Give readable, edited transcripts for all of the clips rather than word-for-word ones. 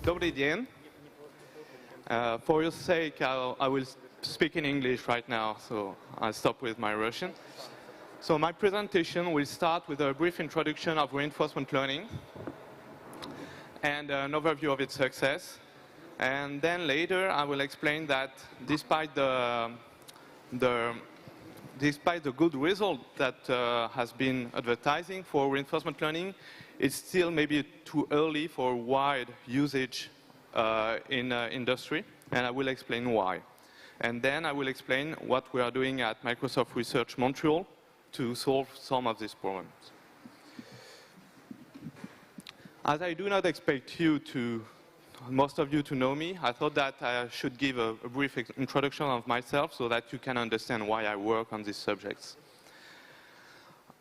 Добрый день. For your sake, I will speak in English right now, so I'll stop with my Russian. So my presentation will start with a brief introduction of reinforcement learning and an overview of its success. And then later, I will explain that despite the good result that has been advertising for reinforcement learning, it's still maybe too early for wide usage in industry, and I will explain why. And then I will explain what we are doing at Microsoft Research Montreal to solve some of these problems. As I do not expect most of you to know me, I thought that I should give a brief introduction of myself so that you can understand why I work on these subjects.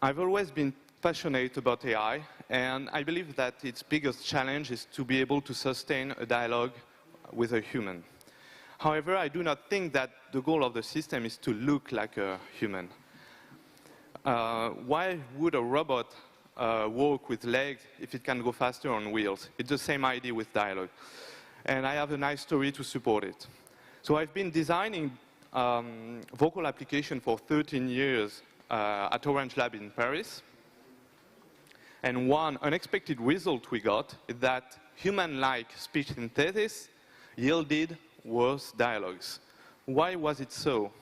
I've always been passionate about AI, and I believe that its biggest challenge is to be able to sustain a dialogue with a human. However, I do not think that the goal of the system is to look like a human. Why would a robot walk with legs if it can go faster on wheels? It's the same idea with dialogue. And I have a nice story to support it. So I've been designing vocal application for 13 years at Orange Lab in Paris. And one unexpected result we got is that human-like speech synthesis yielded worse dialogues. Why was it so?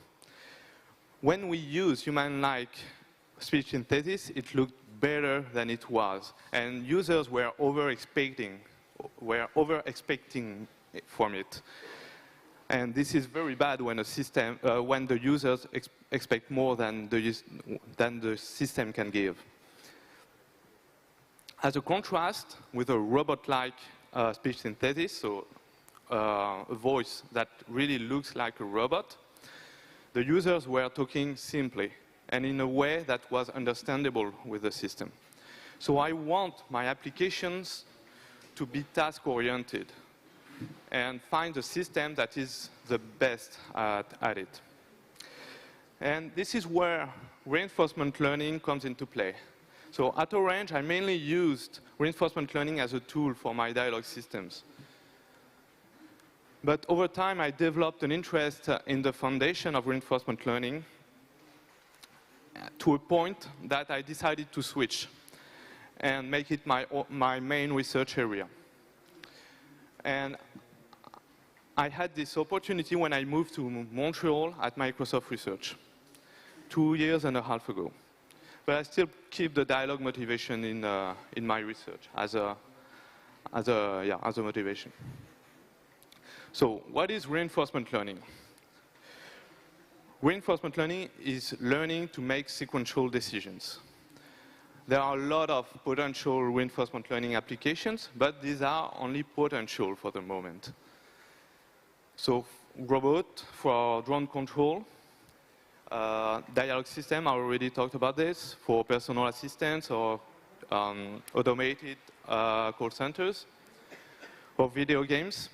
When we use human-like speech synthesis, it looked better than it was, and users were over-expecting from it. And this is very bad when when the users expect more than the system can give. As a contrast with a robot-like speech synthesis, so a voice that really looks like a robot, the users were talking simply and in a way that was understandable with the system. So I want my applications to be task-oriented and find a system that is the best at it. And this is where reinforcement learning comes into play. So at Orange, I mainly used reinforcement learning as a tool for my dialogue systems. But over time, I developed an interest in the foundation of reinforcement learning to a point that I decided to switch and make it my main research area. And I had this opportunity when I moved to Montreal at Microsoft Research 2.5 years ago. But I still keep the dialogue motivation in my research as a motivation. So what is reinforcement learning? Reinforcement learning is learning to make sequential decisions. There are a lot of potential reinforcement learning applications, but these are only potential for the moment. So robot for drone control, dialogue system, I already talked about this, for personal assistants or automated call centers, or video games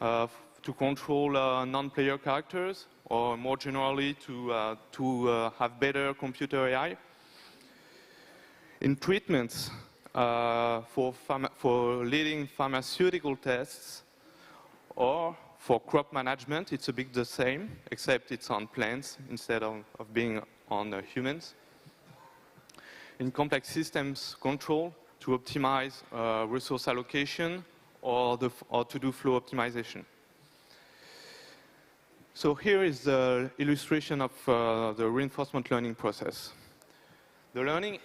to control non-player characters, or more generally to have better computer AI. In treatments for leading pharmaceutical tests, or for crop management, it's a bit the same, except it's on plants instead of being on humans. In complex systems control, to optimize resource allocation or to do flow optimization. So here is the illustration of the reinforcement learning process. The learning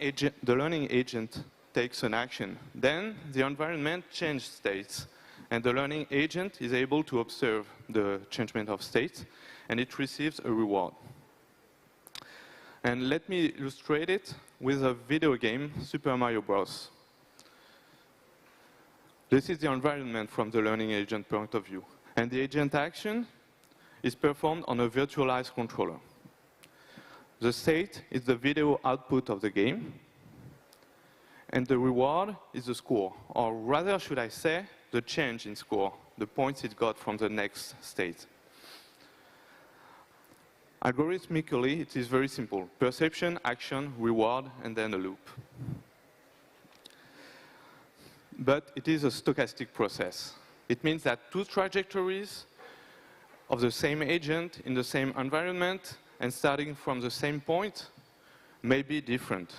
agent takes an action. Then the environment changes states. And the learning agent is able to observe the changement of state, and it receives a reward. And let me illustrate it with a video game, Super Mario Bros. This is the environment from the learning agent point of view. And the agent action is performed on a virtualized controller. The state is the video output of the game, and the reward is the score, or rather, should I say, the change in score, the points it got from the next state. Algorithmically, it is very simple. Perception, action, reward, and then a loop. But it is a stochastic process. It means that two trajectories of the same agent in the same environment and starting from the same point may be different.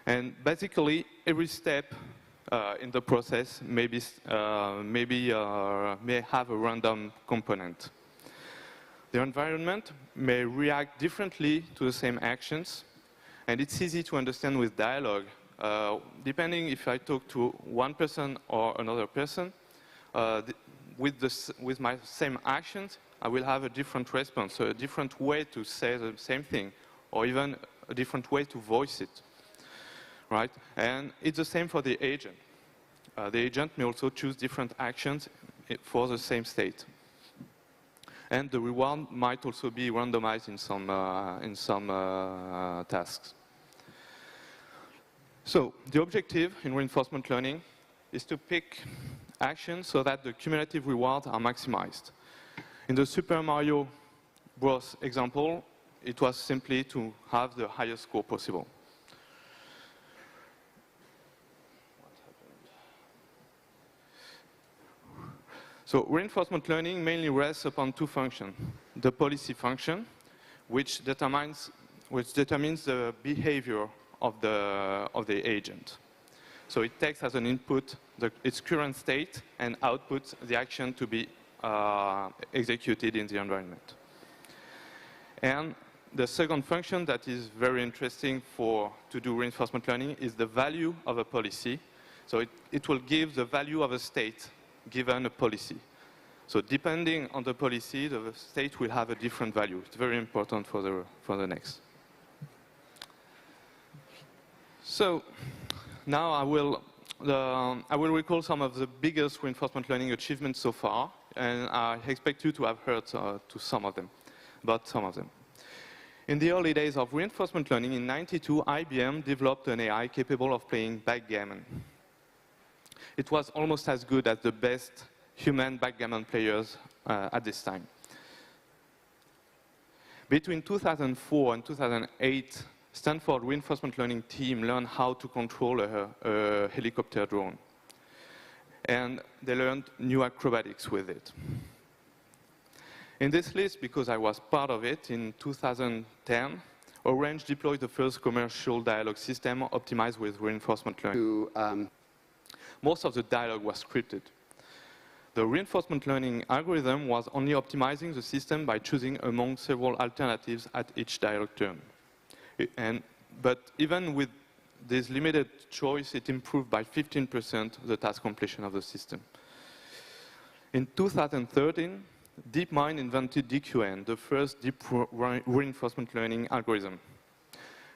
And basically, every step in the process may have a random component. The environment may react differently to the same actions, and it's easy to understand with dialogue. Depending if I talk to one person or another person, with my same actions, I will have a different response, so a different way to say the same thing, or even a different way to voice it, right? And it's the same for the agent. The agent may also choose different actions for the same state. And the reward might also be randomized in some tasks. So the objective in reinforcement learning is to pick actions so that the cumulative rewards are maximized. In the Super Mario Bros. Example, it was simply to have the highest score possible. So reinforcement learning mainly rests upon two functions. The policy function, which determines the behavior of the agent. So it takes as an input its current state and outputs the action to be executed in the environment. And the second function that is very interesting to do reinforcement learning is the value of a policy. So it will give the value of a state given a policy. So depending on the policy, the state will have a different value. It's very important for the next. So now I will recall some of the biggest reinforcement learning achievements so far, and I expect you to have heard about some of them. In the early days of reinforcement learning, in '92, IBM developed an AI capable of playing backgammon. It was almost as good as the best human backgammon players at this time. Between 2004 and 2008, Stanford reinforcement learning team learned how to control a helicopter drone. And they learned new acrobatics with it. In this list, because I was part of it, in 2010, Orange deployed the first commercial dialogue system optimized with reinforcement learning. Most of the dialogue was scripted. The reinforcement learning algorithm was only optimizing the system by choosing among several alternatives at each dialogue turn. But even with this limited choice, it improved by 15% the task completion of the system. In 2013, DeepMind invented DQN, the first deep reinforcement learning algorithm.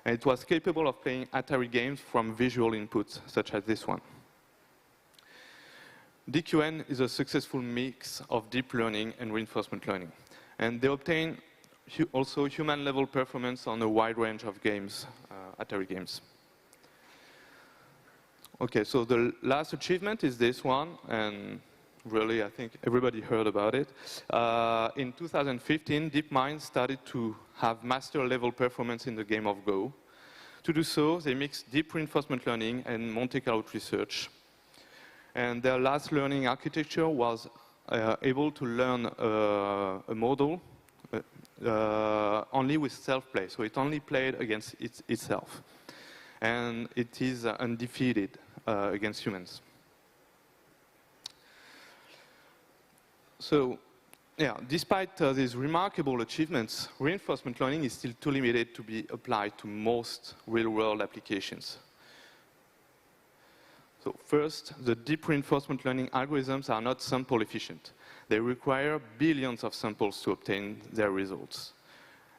And it was capable of playing Atari games from visual inputs, such as this one. DQN is a successful mix of deep learning and reinforcement learning. And they obtain also human-level performance on a wide range of games, Atari games. Okay, so the last achievement is this one, and really, I think everybody heard about it. In 2015, DeepMind started to have master-level performance in the game of Go. To do so, they mixed deep reinforcement learning and Monte Carlo research. And their last learning architecture was able to learn a model only with self-play. So it only played against itself. And it is undefeated against humans. So, yeah, despite these remarkable achievements, reinforcement learning is still too limited to be applied to most real-world applications. So first, the deep reinforcement learning algorithms are not sample efficient. They require billions of samples to obtain their results.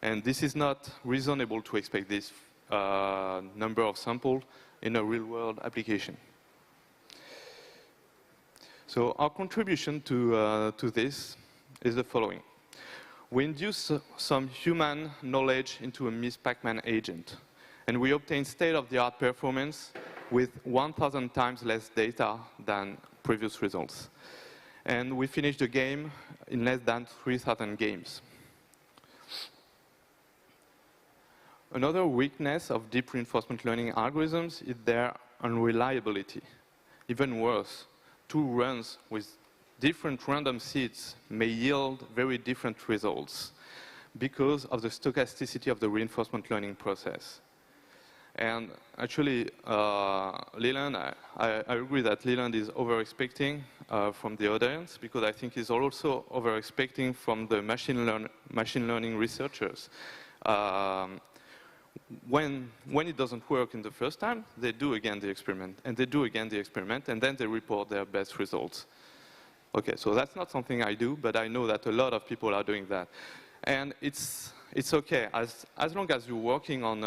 And this is not reasonable to expect this number of samples in a real-world application. So our contribution to this is the following. We induce some human knowledge into a Miss Pac-Man agent, and we obtain state-of-the-art performance with 1,000 times less data than previous results. And we finish the game in less than 3,000 games. Another weakness of deep reinforcement learning algorithms is their unreliability. Even worse, 2 runs with different random seeds may yield very different results because of the stochasticity of the reinforcement learning process. And actually, Leland, I agree that Leland is over-expecting from the audience, because I think he's also over-expecting from the machine learning researchers. When it doesn't work in the first time, they do again the experiment, and they do again the experiment, and then they report their best results. Okay, so that's not something I do, but I know that a lot of people are doing that. And it's okay, as long as you're working on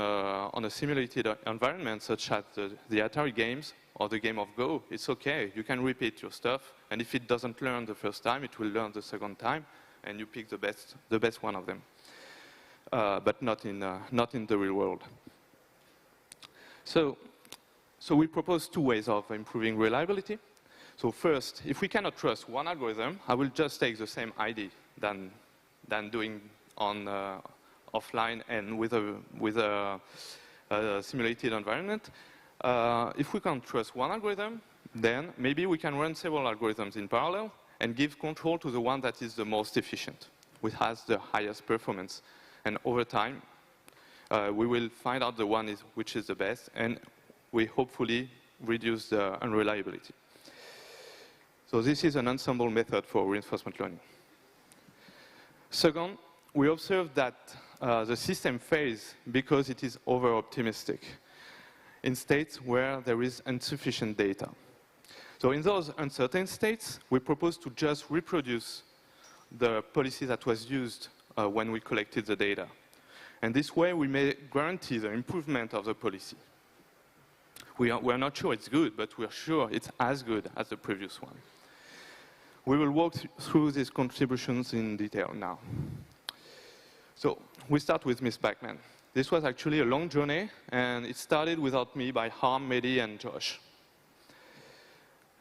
a simulated environment, such as the Atari games or the game of Go, it's okay. You can repeat your stuff, and if it doesn't learn the first time, it will learn the second time, and you pick the best one of them. But not in the real world. So we propose two ways of improving reliability. So first, if we cannot trust one algorithm, I will just take the same ID than doing on offline and with a simulated environment. If we can't trust one algorithm, then maybe we can run several algorithms in parallel and give control to the one that is the most efficient, which has the highest performance. And over time, we will find out the one which is the best, and we hopefully reduce the unreliability. So this is an ensemble method for reinforcement learning. Second, we observed that the system fails because it is over-optimistic in states where there is insufficient data. So in those uncertain states, we propose to just reproduce the policy that was used when we collected the data. And this way, we may guarantee the improvement of the policy. We're not sure it's good, but we're sure it's as good as the previous one. We will walk through these contributions in detail now. So we start with Miss Pac-Man. This was actually a long journey, and it started without me by Harm, Mehdi, and Josh.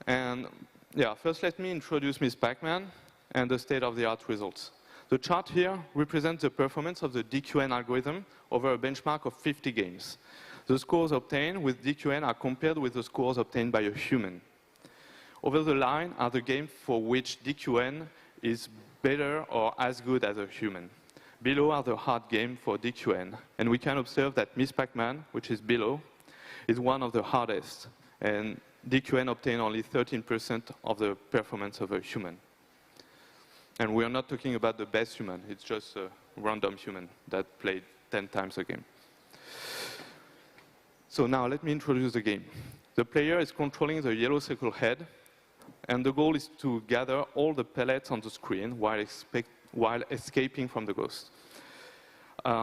And yeah, first let me introduce Miss Pac-Man and the state-of-the-art results. The chart here represents the performance of the DQN algorithm over a benchmark of 50 games. The scores obtained with DQN are compared with the scores obtained by a human. Over the line are the games for which DQN is better or as good as a human. Below are the hard games for DQN, and we can observe that Miss Pac-Man, which is below, is one of the hardest, and DQN obtained only 13% of the performance of a human. And we are not talking about the best human, it's just a random human that played 10 times a game. So now let me introduce the game. The player is controlling the yellow circle head, and the goal is to gather all the pellets on the screen while escaping from the ghost. There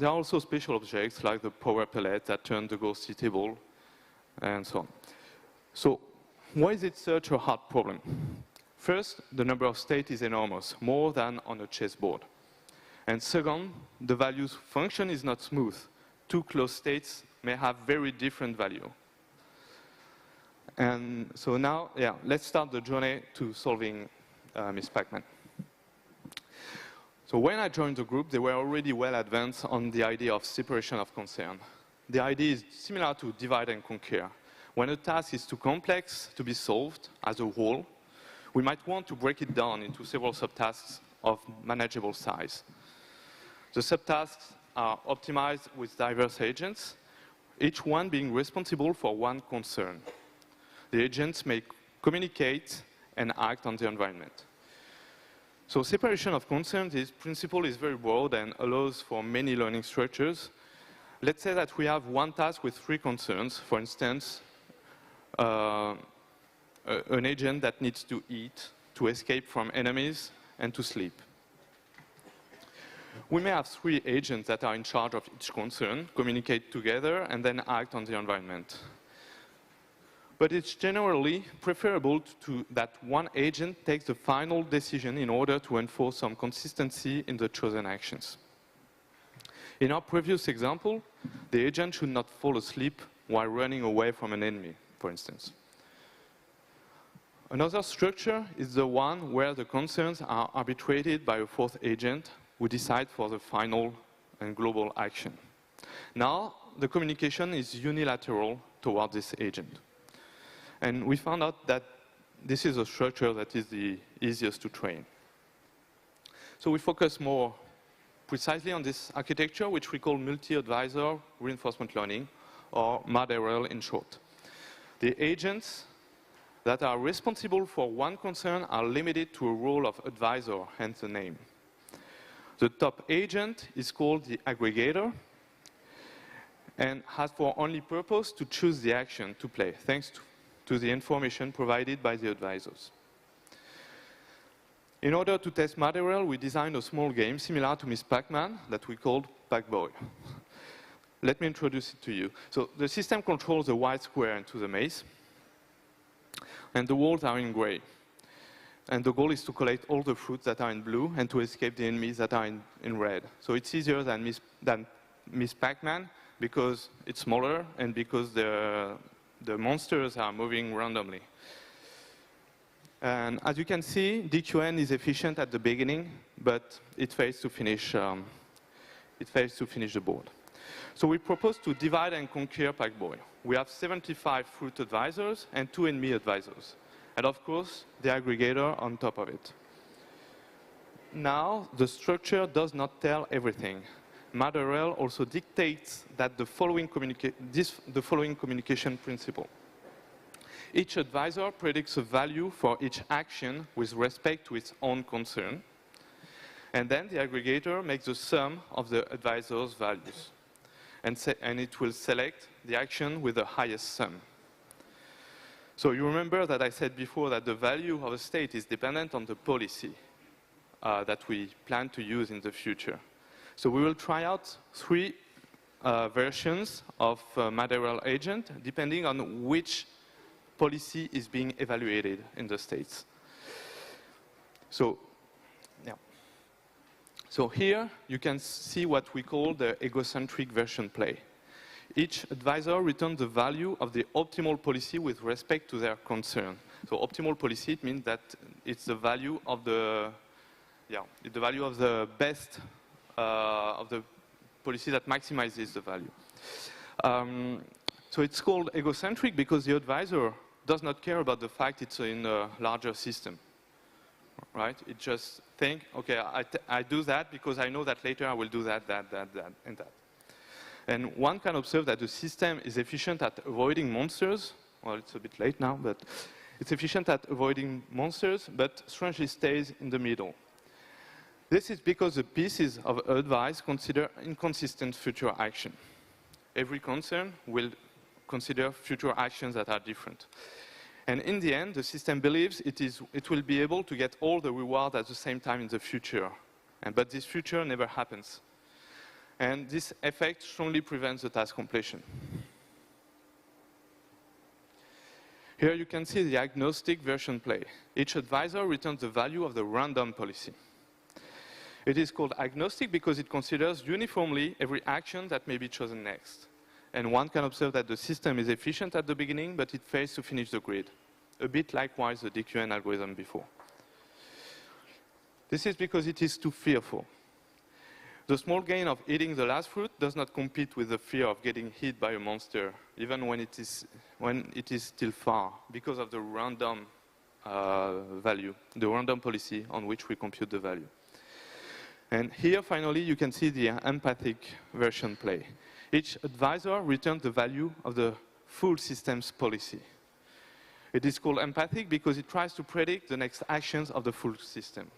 are also special objects like the power pellet that turn the ghosty table, and so on. So why is it such a hard problem? First, the number of states is enormous, more than on a chessboard. And second, the values function is not smooth. Two close states may have very different value. And so now, yeah, let's start the journey to solving Miss Pac-Man. So when I joined the group, they were already well advanced on the idea of separation of concern. The idea is similar to divide and conquer. When a task is too complex to be solved as a whole, we might want to break it down into several subtasks of manageable size. The subtasks are optimized with diverse agents, each one being responsible for one concern. The agents may communicate and act on the environment. So separation of concerns, this principle is very broad and allows for many learning structures. Let's say that we have one task with 3 concerns, for instance, an agent that needs to eat, to escape from enemies, and to sleep. We may have 3 agents that are in charge of each concern, communicate together, and then act on the environment. But it's generally preferable that one agent takes the final decision in order to enforce some consistency in the chosen actions. In our previous example, the agent should not fall asleep while running away from an enemy, for instance. Another structure is the one where the concerns are arbitrated by a 4th agent who decides for the final and global action. Now, the communication is unilateral toward this agent. And we found out that this is a structure that is the easiest to train. So we focus more precisely on this architecture, which we call multi-advisor reinforcement learning, or MAD-RL in short. The agents that are responsible for one concern are limited to a role of advisor, hence the name. The top agent is called the aggregator and has for only purpose to choose the action to play, thanks to the information provided by the advisors. In order to test MAD-RL, we designed a small game similar to Miss Pac-Man that we called Pac-Boy. Let me introduce it to you. So the system controls a white square into the maze, and the walls are in gray. And the goal is to collect all the fruits that are in blue and to escape the enemies that are in red. So it's easier than Miss Pac-Man because it's smaller and because the monsters are moving randomly. And as you can see, DQN is efficient at the beginning, but it fails to finish the board. So we propose to divide and conquer Pac-Boy. We have 75 fruit advisors and 2 enemy advisors. And of course, the aggregator on top of it. Now, the structure does not tell everything. MAD-RL also dictates that the following communication principle. Each advisor predicts a value for each action with respect to its own concern. And then the aggregator makes the sum of the advisor's values. And it will select the action with the highest sum. So you remember that I said before that the value of a state is dependent on the policy that we plan to use in the future. So we will try out 3 versions of MAD-RL agent depending on which policy is being evaluated in the states. So, yeah. So here you can see what we call the egocentric version play. Each advisor returns the value of the optimal policy with respect to their concern. So optimal policy, it means that it's the value of the best of the policy that maximizes the value. So it's called egocentric because the advisor does not care about the fact it's in a larger system, right? It just thinks, okay, I do that because I know that later I will do that, and that. And one can observe that the system is efficient at avoiding monsters. Well, it's a bit late now, but it's efficient at avoiding monsters, but strangely stays in the middle. This is because the pieces of advice consider inconsistent future action. Every concern will consider future actions that are different. And in the end, the system believes it will be able to get all the reward at the same time in the future. But this future never happens. And this effect strongly prevents the task completion. Here you can see the agnostic version play. Each advisor returns the value of the random policy. It is called agnostic because it considers uniformly every action that may be chosen next. And one can observe that the system is efficient at the beginning, but it fails to finish the grid. A bit likewise the DQN algorithm before. This is because it is too fearful. The small gain of eating the last fruit does not compete with the fear of getting hit by a monster, even when it is still far, because of the random value, the random policy on which we compute the value. And here, finally, you can see the empathic version play. Each advisor returns the value of the full system's policy. It is called empathic because it tries to predict the next actions of the full system.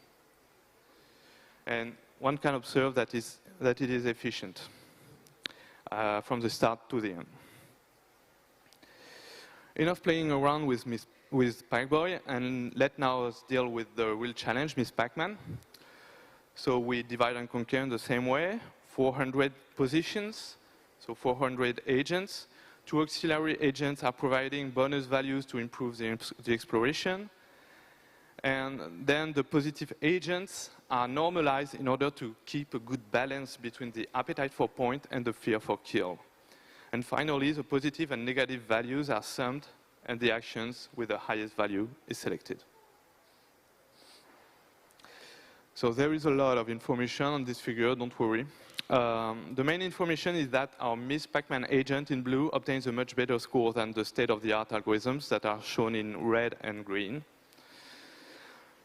And one can observe that it is efficient from the start to the end. Enough playing around with Pac-Boy, and let's now deal with the real challenge, Miss Pac-Man. So we divide and conquer in the same way, 400 positions, so 400 agents. 2 auxiliary agents are providing bonus values to improve the exploration. And then the positive agents are normalized in order to keep a good balance between the appetite for point and the fear for kill. And finally, the positive and negative values are summed, and the actions with the highest value is selected. So there is a lot of information on this figure, don't worry. The main information is that our Miss Pac-Man agent in blue obtains a much better score than the state-of-the-art algorithms that are shown in red and green.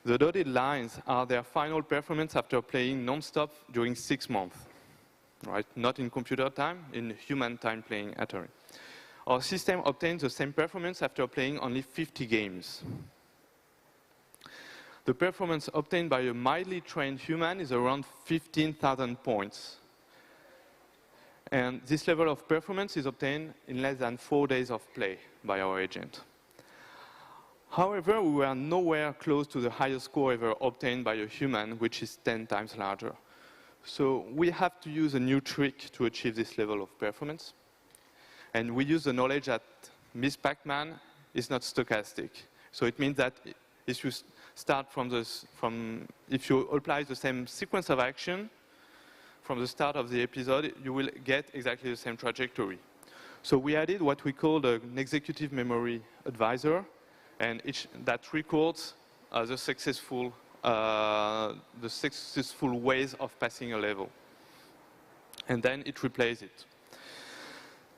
The dotted lines are their final performance after playing non-stop during 6 months. Right? Not in computer time, in human time playing Atari. Our system obtains the same performance after playing only 50 games. The performance obtained by a mildly trained human is around 15,000 points. And this level of performance is obtained in less than 4 days of play by our agent. However, we were nowhere close to the highest score ever obtained by a human, which is 10 times larger. So we have to use a new trick to achieve this level of performance. And we use the knowledge that Miss Pac-Man is not stochastic. So it means that if you start if you apply the same sequence of action from the start of the episode, you will get exactly the same trajectory. So we added what we call an executive memory advisor, and that records the successful ways of passing a level. And then it replays it.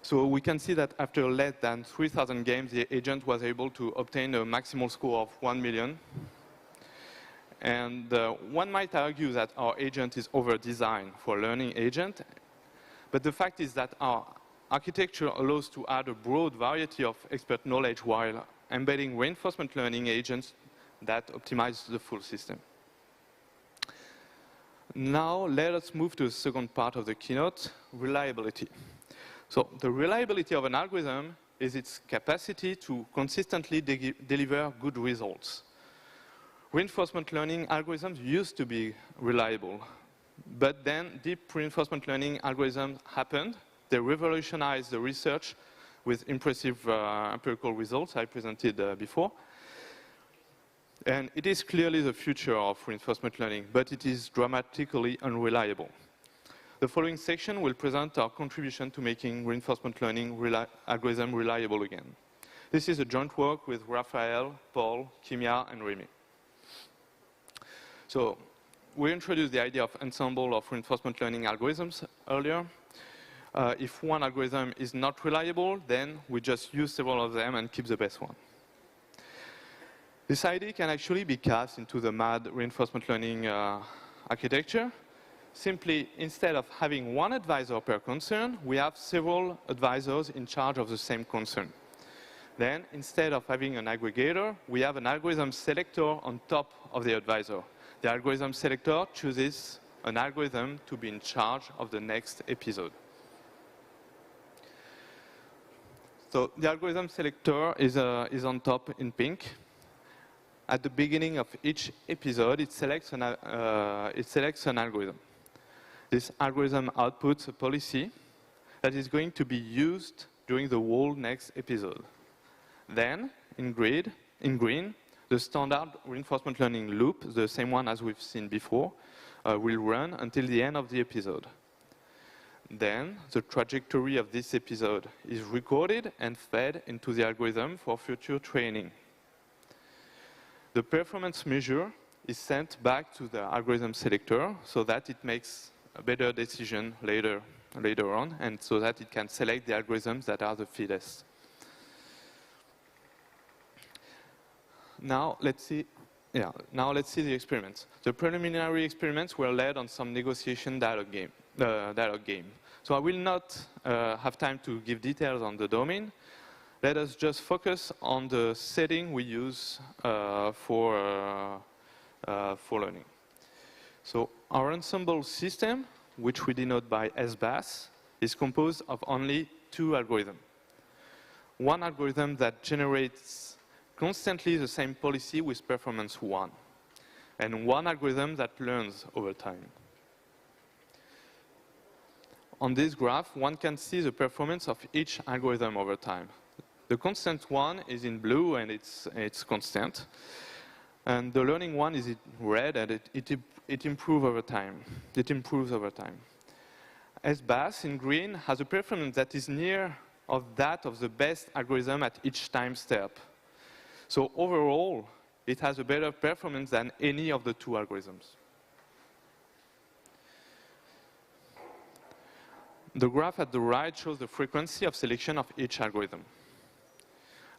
So we can see that after less than 3,000 games, the agent was able to obtain a maximal score of 1 million. And one might argue that our agent is over-designed for a learning agent. But the fact is that our architecture allows to add a broad variety of expert knowledge while embedding reinforcement learning agents that optimize the full system. Now, let us move to the second part of the keynote, reliability. So the reliability of an algorithm is its capacity to consistently deliver good results. Reinforcement learning algorithms used to be reliable, but then deep reinforcement learning algorithms happened. They revolutionized the research with impressive empirical results I presented before. And it is clearly the future of reinforcement learning, but it is dramatically unreliable. The following section will present our contribution to making reinforcement learning algorithm reliable again. This is a joint work with Raphael, Paul, Kimia, and Romain. So we introduced the idea of ensemble of reinforcement learning algorithms earlier. If one algorithm is not reliable, then we just use several of them and keep the best one. This idea can actually be cast into the MAD reinforcement learning architecture. Simply, instead of having one advisor per concern, we have several advisors in charge of the same concern. Then, instead of having an aggregator, we have an algorithm selector on top of the advisor. The algorithm selector chooses an algorithm to be in charge of the next episode. So the algorithm selector is on top in pink. At the beginning of each episode, it selects an algorithm. This algorithm outputs a policy that is going to be used during the whole next episode. Then, in green, the standard reinforcement learning loop, the same one as we've seen before, will run until the end of the episode. Then, the trajectory of this episode is recorded and fed into the algorithm for future training. The performance measure is sent back to the algorithm selector so that it makes a better decision later on, and so that it can select the algorithms that are the fittest. Now let's see the experiments. The preliminary experiments were led on some negotiation dialogue game. So I will not have time to give details on the domain. Let us just focus on the setting we use for learning. So our ensemble system, which we denote by SBAS, is composed of only 2 algorithms. One algorithm that generates constantly the same policy with performance 1, and one algorithm that learns over time. On this graph, one can see the performance of each algorithm over time. The constant one is in blue, and it's constant. And the learning one is in red, and it improves over time. SBAS in green has a performance that is near of that of the best algorithm at each time step. So overall, it has a better performance than any of the 2 algorithms. The graph at the right shows the frequency of selection of each algorithm.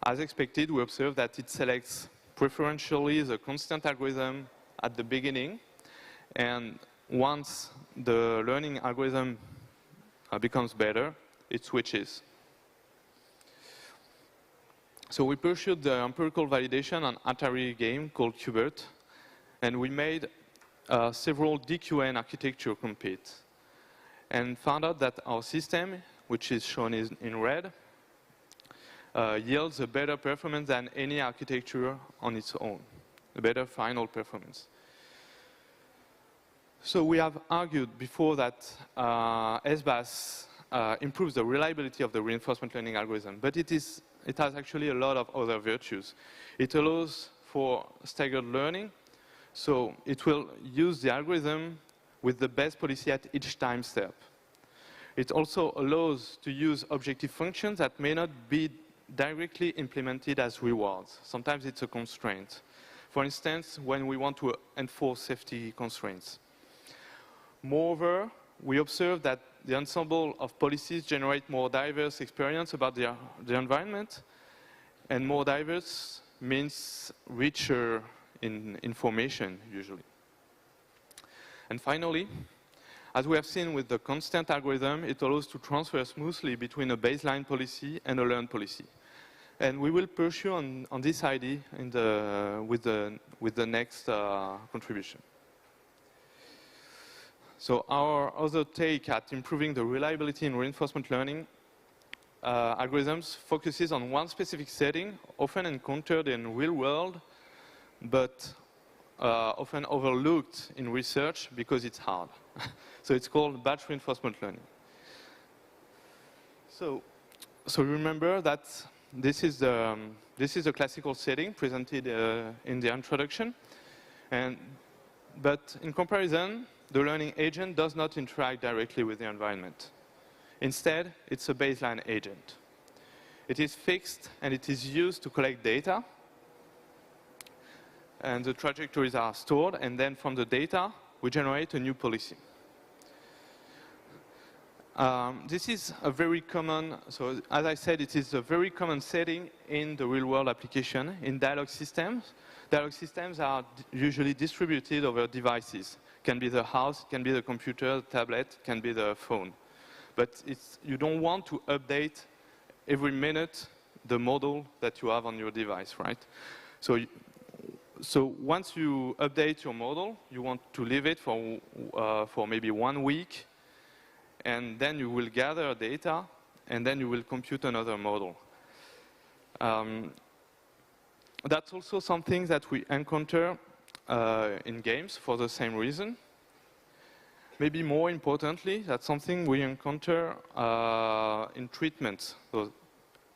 As expected, we observe that it selects preferentially the constant algorithm at the beginning, and once the learning algorithm becomes better, it switches. So we pursued the empirical validation on Atari game called Qbert, and we made several DQN architecture compete, and found out that our system, which is shown in red, yields a better performance than any architecture on its own, a better final performance. So we have argued before that SBAS improves the reliability of the reinforcement learning algorithm, but it has actually a lot of other virtues. It allows for staggered learning, so it will use the algorithm with the best policy at each time step. It also allows to use objective functions that may not be directly implemented as rewards. Sometimes it's a constraint. For instance, when we want to enforce safety constraints. Moreover, we observe that the ensemble of policies generate more diverse experience about the environment, and more diverse means richer in information, usually. And finally, as we have seen with the constant algorithm, it allows to transfer smoothly between a baseline policy and a learned policy. And we will pursue on this idea with the next contribution. So our other take at improving the reliability in reinforcement learning algorithms focuses on one specific setting, often encountered in real world, but often overlooked in research because it's hard. So it's called batch reinforcement learning. So remember that this is a classical setting presented in the introduction, but in comparison, the learning agent does not interact directly with the environment. Instead, it's a baseline agent. It is fixed and it is used to collect data, and the trajectories are stored, and then from the data, we generate a new policy. This is a very common, so as I said, it is a very common setting in the real-world application. In dialogue systems are usually distributed over devices. It can be the house, it can be the computer, the tablet, it can be the phone. But you don't want to update every minute the model that you have on your device, right? So once you update your model, you want to leave it for maybe 1 week, and then you will gather data, and then you will compute another model. That's also something that we encounter in games for the same reason. Maybe more importantly, that's something we encounter in treatment,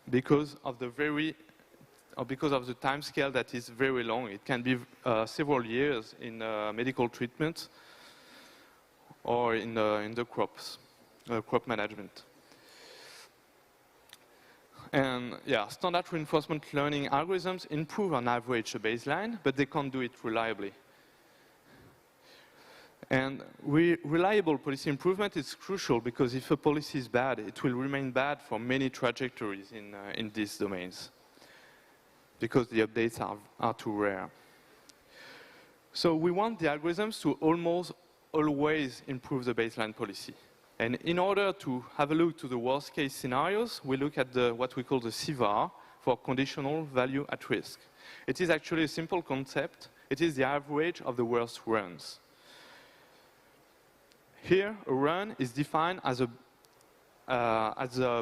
because of the time scale that is very long. It can be several years in medical treatment or in the crop management. And yeah, standard reinforcement learning algorithms improve on average the baseline, but they can't do it reliably. And reliable policy improvement is crucial, because if a policy is bad, it will remain bad for many trajectories in these domains, because the updates are too rare. So we want the algorithms to almost always improve the baseline policy. And in order to have a look to the worst case scenarios, we look at what we call the CVAR, for conditional value at risk. It is actually a simple concept. It is the average of the worst runs. Here, a run is defined as a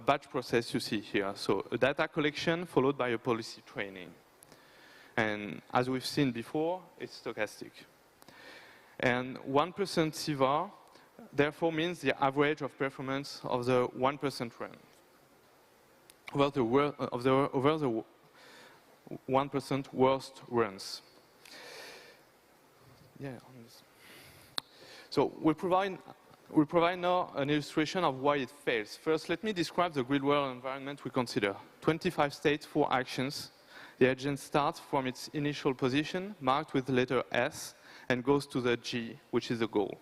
batch process you see here. So a data collection followed by a policy training. And as we've seen before, it's stochastic. And 1% CVAR therefore means the average of performance of the 1% run over the 1% worst runs. Yeah. So we provide now an illustration of why it fails. First, let me describe the grid world environment we consider. 25 states, 4 actions. The agent starts from its initial position, marked with the letter S, and goes to the G, which is the goal.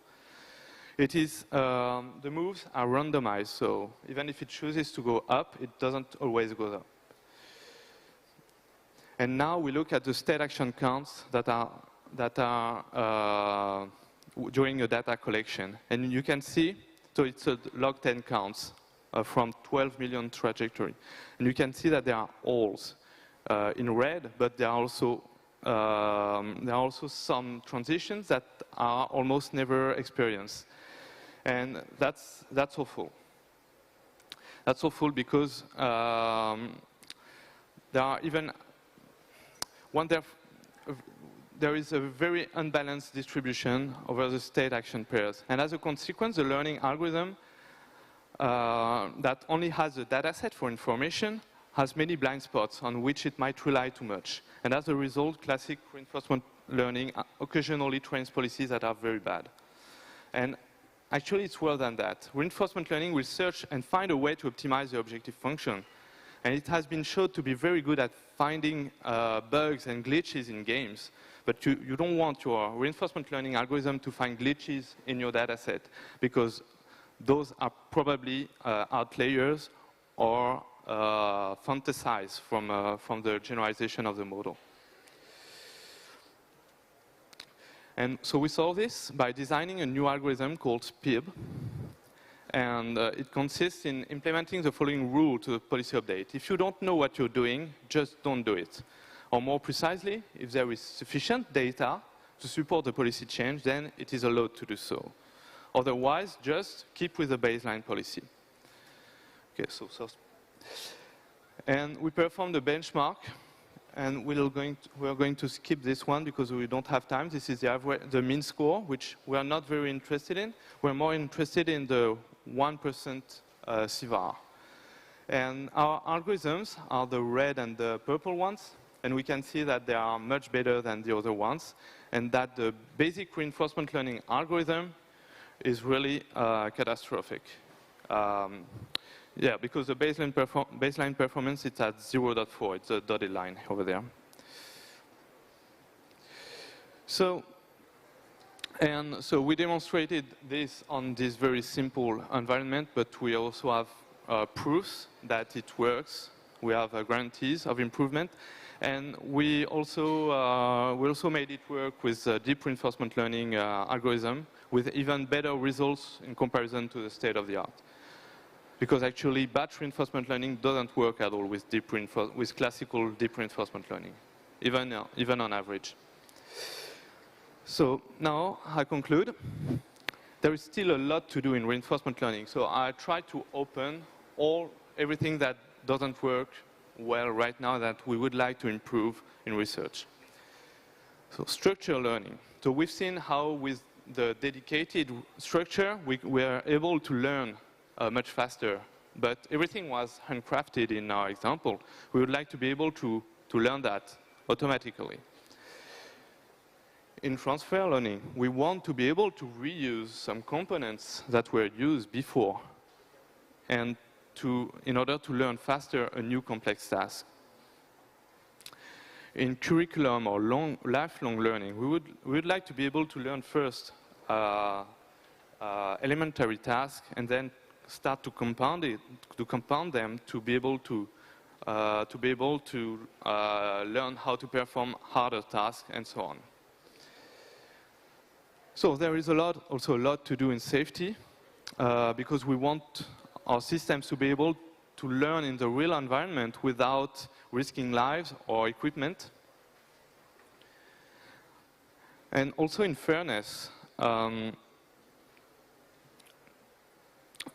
It is, the moves are randomized, so even if it chooses to go up, it doesn't always go up. And now we look at the state action counts that are during a data collection. And you can see, so it's a log 10 counts from 12 million trajectory. And you can see that there are holes in red, but there are also some transitions that are almost never experienced. And that's awful. That's awful because there are even there is a very unbalanced distribution over the state action pairs. And as a consequence, the learning algorithm that only has a data set for information has many blind spots on which it might rely too much. And as a result, classic reinforcement learning occasionally trains policies that are very bad. And actually, it's worse than that. Reinforcement learning will search and find a way to optimize the objective function. And it has been shown to be very good at finding bugs and glitches in games. But you don't want your reinforcement learning algorithm to find glitches in your data set, because those are probably outliers or fantasized from the generalization of the model. And so we solve this by designing a new algorithm called PIB. And it consists in implementing the following rule to the policy update. If you don't know what you're doing, just don't do it. Or more precisely, if there is sufficient data to support the policy change, then it is allowed to do so. Otherwise, just keep with the baseline policy. Okay, so and we perform the benchmark, and we are going to skip this one because we don't have time. This is the mean score, which we are not very interested in. We're more interested in the 1% CVAR. And our algorithms are the red and the purple ones, and we can see that they are much better than the other ones, and that the basic reinforcement learning algorithm is really catastrophic. Yeah, because the baseline performance is at 0.4. It's a dotted line over there. So we demonstrated this on this very simple environment, but we also have proofs that it works. We have guarantees of improvement, and we also made it work with deep reinforcement learning algorithm with even better results in comparison to the state of the art. Because actually, batch reinforcement learning doesn't work at all with classical deep reinforcement learning, even on average. So now I conclude. There is still a lot to do in reinforcement learning. So I try to open everything that doesn't work well right now that we would like to improve in research. So structure learning. So we've seen how with the dedicated structure, we are able to learn much faster. But everything was handcrafted in our example. We would like to be able to learn that automatically. In transfer learning, we want to be able to reuse some components that were used before, and in order to learn faster a new complex task. In curriculum or lifelong learning, we would like to be able to learn first elementary tasks and then start to compound them to be able to learn how to perform harder tasks and so on. So there is also a lot to do in safety because we want our systems to be able to learn in the real environment without risking lives or equipment. And also in fairness,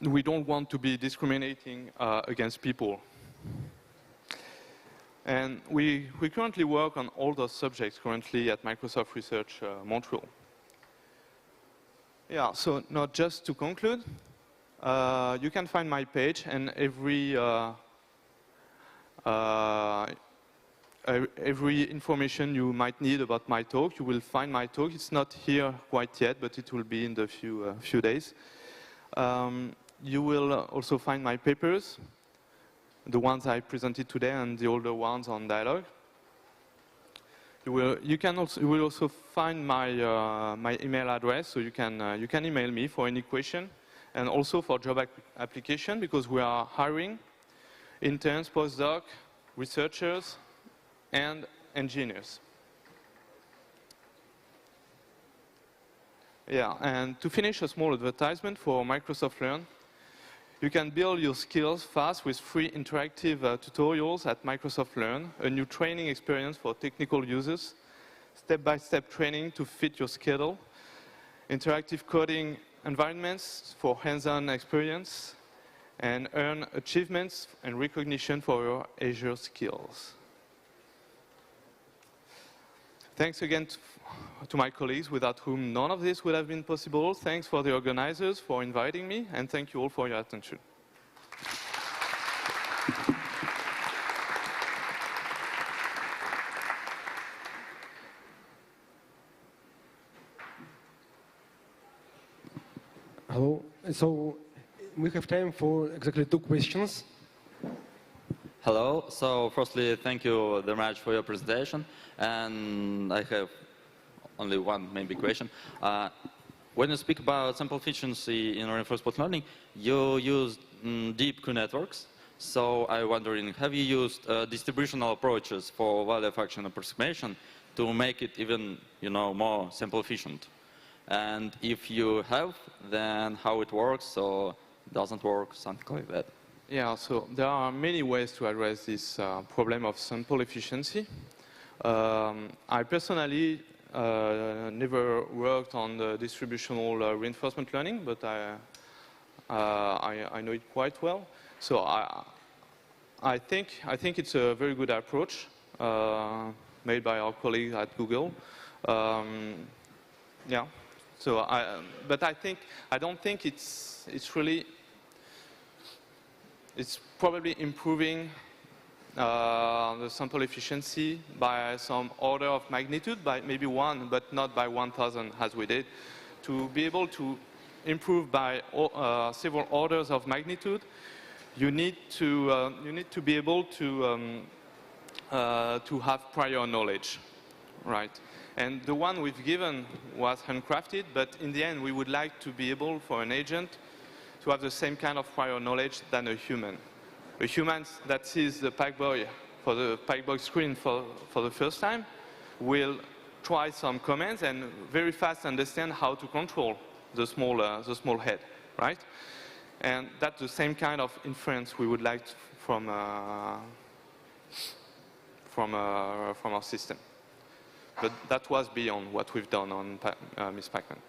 we don't want to be discriminating against people. And we currently work on all those subjects currently at Microsoft Research Montreal. Yeah, so now just to conclude, you can find my page, and every information you might need about my talk, you will find my talk. It's not here quite yet, but it will be in the few days. You will also find my papers, the ones I presented today and the older ones on dialogue. You will also find my email address, so you can email me for any question, and also for job application, because we are hiring interns, postdoc, researchers, and engineers. Yeah, and to finish, a small advertisement for Microsoft Learn. You can build your skills fast with free interactive tutorials at Microsoft Learn, a new training experience for technical users, step-by-step training to fit your schedule, interactive coding environments for hands-on experience, and earn achievements and recognition for your Azure skills. Thanks again to my colleagues, without whom none of this would have been possible. Thanks for the organizers for inviting me, and thank you all for your attention. Hello. So we have time for exactly 2 questions. Hello. So firstly, thank you very much for your presentation. And I have only one maybe question. When you speak about sample efficiency in reinforcement learning, you use deep networks. So I'm wondering, have you used distributional approaches for value function approximation to make it even, more sample efficient? And if you have, then how it works or doesn't work, something like that? Yeah, so there are many ways to address this problem of sample efficiency. I personally never worked on the distributional reinforcement learning, but I know it quite well. So I think it's a very good approach made by our colleagues at Google. Yeah. So but I don't think it's really. It's probably improving the sample efficiency by some order of magnitude, by maybe 1, but not by 1,000 as we did. To be able to improve by several orders of magnitude, you need to be able to have prior knowledge, right? And the one we've given was handcrafted, but in the end, we would like to be able, for an agent, to have the same kind of prior knowledge than a human. A human that sees the Pacboy for the Pacboy screen for the first time will try some commands and very fast understand how to control the small head, right? And that's the same kind of inference we would like from our system. But that was beyond what we've done on Miss Pacman.